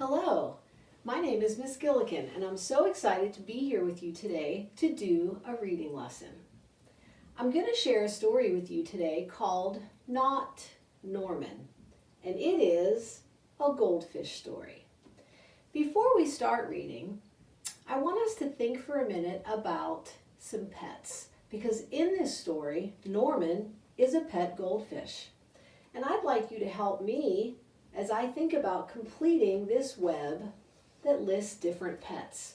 Hello, my name is Miss Gilligan and I'm so excited to be here with you today to do a reading lesson. I'm going to share a story with you today called Not Norman, and it is a goldfish story. Before we start reading, I want us to think for a minute about some pets, because in this story, Norman is a pet goldfish. And I'd like you to help me as I think about completing this web that lists different pets.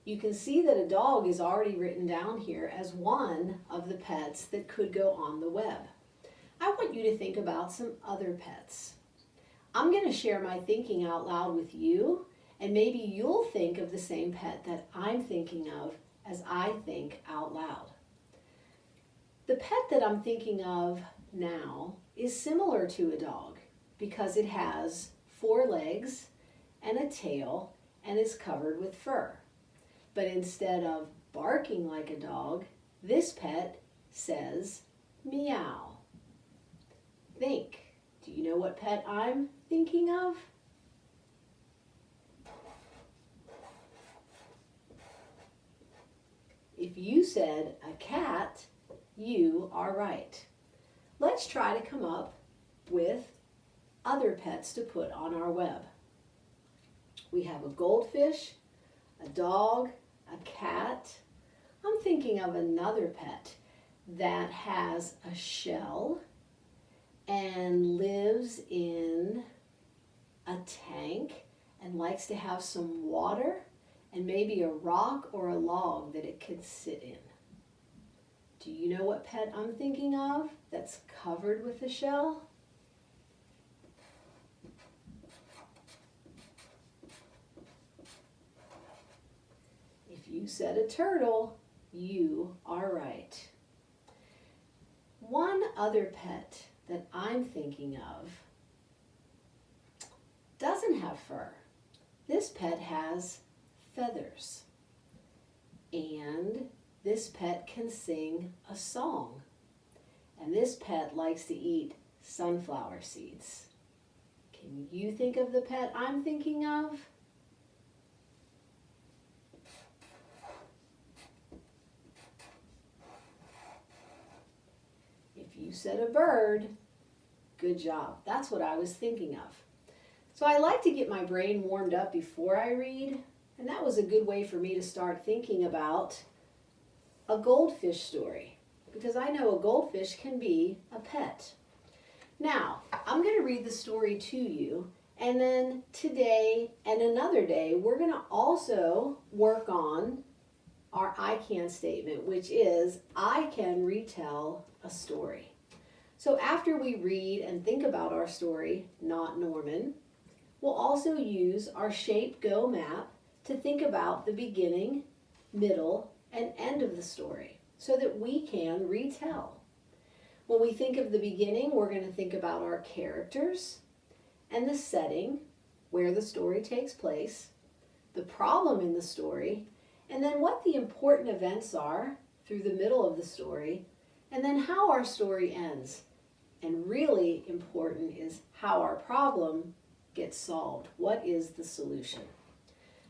You can see that a dog is already written down here as one of the pets that could go on the web. I want you to think about some other pets. I'm going to share my thinking out loud with you, and maybe you'll think of the same pet that I'm thinking of as I think out loud. The pet that I'm thinking of now is similar to a dog because it has 4 legs and a tail and is covered with fur. But instead of barking like a dog, this pet says meow. Think. Do you know what pet I'm thinking of? If you said a cat, you are right. Let's try to come up with other pets to put on our web. We have a goldfish, a dog, a cat. I'm thinking of another pet that has a shell and lives in a tank and likes to have some water and maybe a rock or a log that it could sit in. Do you know what pet I'm thinking of that's covered with a shell? If you said a turtle, you are right. One other pet that I'm thinking of doesn't have fur. This pet has feathers. And this pet can sing a song. And this pet likes to eat sunflower seeds. Can you think of the pet I'm thinking of? If you said a bird, good job. That's what I was thinking of. So I like to get my brain warmed up before I read, and that was a good way for me to start thinking about a goldfish story, because I know a goldfish can be a pet. Now, I'm going to read the story to you, and then today and another day, we're going to also work on our I can statement, which is I can retell a story. So after we read and think about our story, Not Norman, we'll also use our Shape Go map to think about the beginning, middle, and end of the story so that we can retell. When we think of the beginning, we're going to think about our characters and the setting where the story takes place, the problem in the story, and then what the important events are through the middle of the story, and then how our story ends. And really important is how our problem gets solved. What is the solution?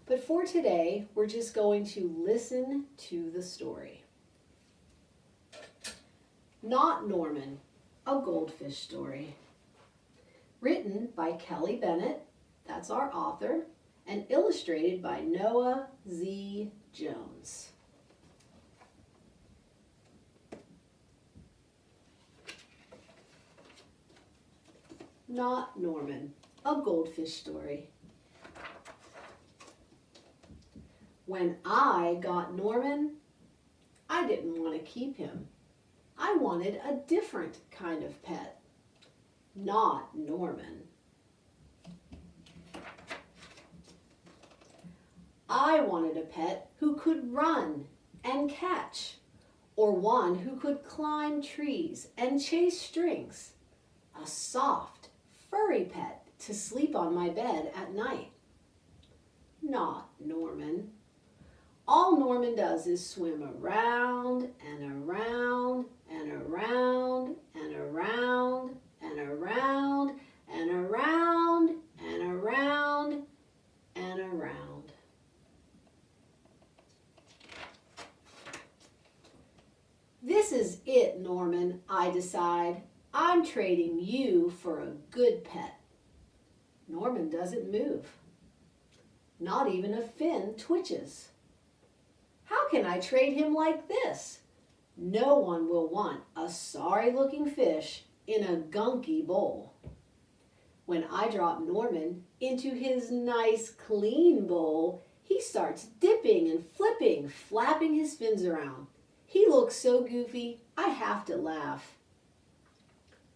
But for today, we're just going to listen to the story. Not Norman, a goldfish story. Written by Kelly Bennett, that's our author, and illustrated by Noah Z. Jones. Not Norman, a goldfish story. When I got Norman, I didn't want to keep him. I wanted a different kind of pet. Not Norman. I wanted a pet who could run and catch, or one who could climb trees and chase strings. A soft, furry pet to sleep on my bed at night. Not Norman. All Norman does is swim around and around and around and around and around and around and around is it, Norman, I decide. I'm trading you for a good pet. Norman doesn't move. Not even a fin twitches. How can I trade him like this? No one will want a sorry-looking fish in a gunky bowl. When I drop Norman into his nice, clean bowl, he starts dipping and flipping, flapping his fins around. He looks so goofy, I have to laugh.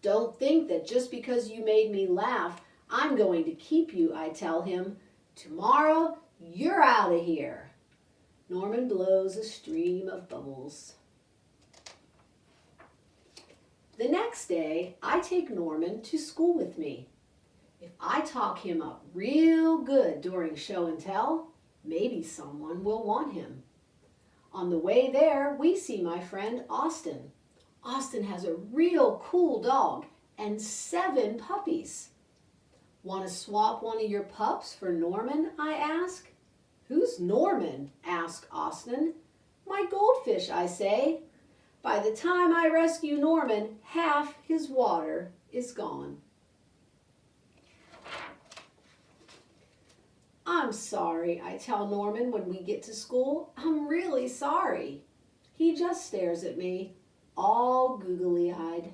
Don't think that just because you made me laugh, I'm going to keep you, I tell him. Tomorrow, you're out of here. Norman blows a stream of bubbles. The next day, I take Norman to school with me. If I talk him up real good during show and tell, maybe someone will want him. On the way there, we see my friend Austin. Austin has a real cool dog and 7 puppies. Want to swap one of your pups for Norman, I ask. Who's Norman? Asks Austin. My goldfish, I say. By the time I rescue Norman, half his water is gone. I'm sorry, I tell Norman when we get to school. I'm really sorry. He just stares at me, all googly-eyed.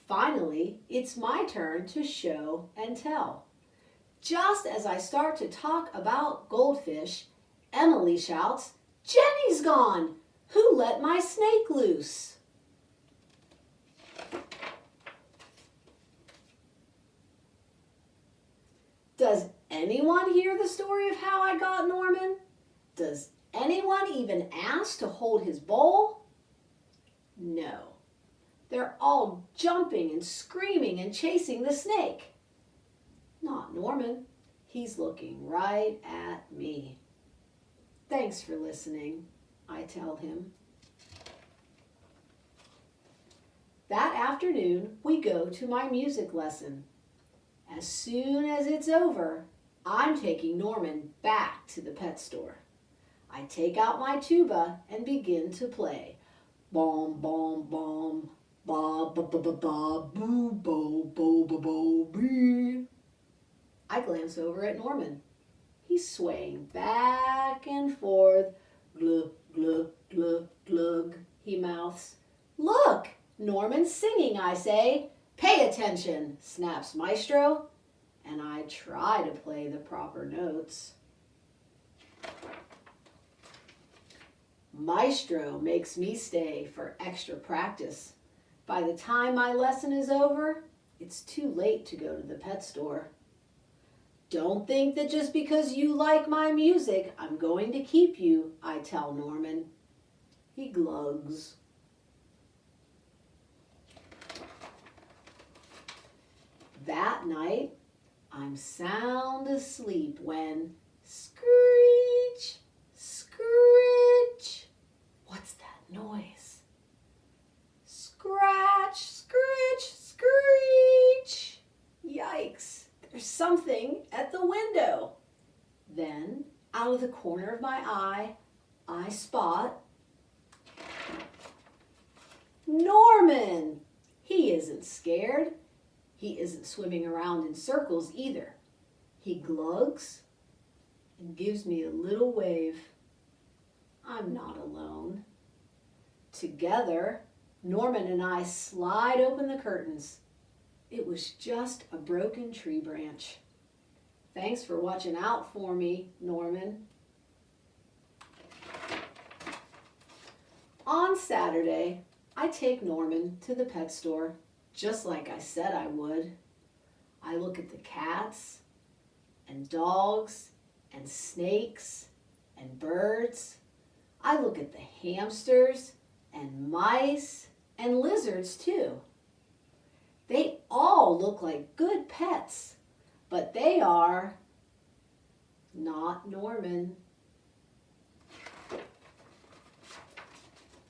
Finally, it's my turn to show and tell. Just as I start to talk about goldfish, Emily shouts, "Jenny's gone! Who let my snake loose?" Does anyone hear the story of how I got Norman? Does anyone even ask to hold his bowl? No. They're all jumping and screaming and chasing the snake. Not Norman. He's looking right at me. Thanks for listening, I tell him. That afternoon, we go to my music lesson. As soon as it's over, I'm taking Norman back to the pet store. I take out my tuba and begin to play. Bom, bom, bom, ba, ba, ba, ba, ba, boo, bo, bo, bo, bo, bee. I glance over at Norman. He's swaying back and forth. Glug, glug, glug, glug, he mouths. Look, Norman's singing, I say. Pay attention, snaps Maestro, and I try to play the proper notes. Maestro makes me stay for extra practice. By the time my lesson is over, it's too late to go to the pet store. Don't think that just because you like my music, I'm going to keep you, I tell Norman. He glugs. That night, I'm sound asleep when screech, screech. What's that noise? Scratch, screech, screech. Yikes, there's something at the window. Then, out of the corner of my eye, I spot Norman. He isn't scared. He isn't swimming around in circles either. He glugs and gives me a little wave. I'm not alone. Together, Norman and I slide open the curtains. It was just a broken tree branch. Thanks for watching out for me, Norman. On Saturday, I take Norman to the pet store. Just like I said I would. I look at the cats and dogs and snakes and birds. I look at the hamsters and mice and lizards too. They all look like good pets, but they are not Norman.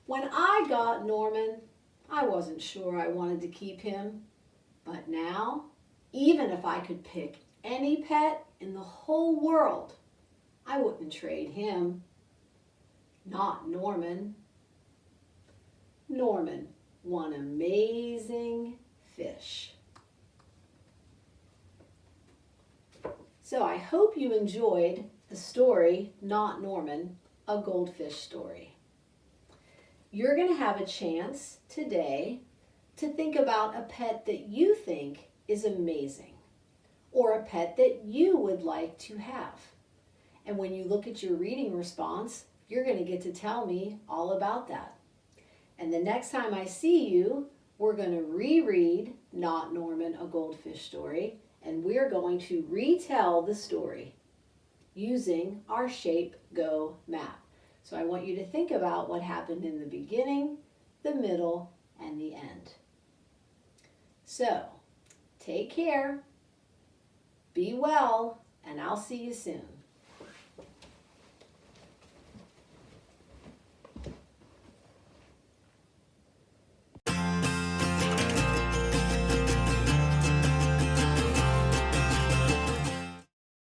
When I got Norman, I wasn't sure I wanted to keep him, but now, even if I could pick any pet in the whole world, I wouldn't trade him. Not Norman. Norman, one amazing fish. So I hope you enjoyed the story, Not Norman, a goldfish story. You're going to have a chance today to think about a pet that you think is amazing, or a pet that you would like to have. And when you look at your reading response, you're going to get to tell me all about that. And the next time I see you, we're going to reread Not Norman, a Goldfish Story, and we're going to retell the story using our Shape Go map. So I want you to think about what happened in the beginning, the middle, and the end. So, take care, be well, and I'll see you soon.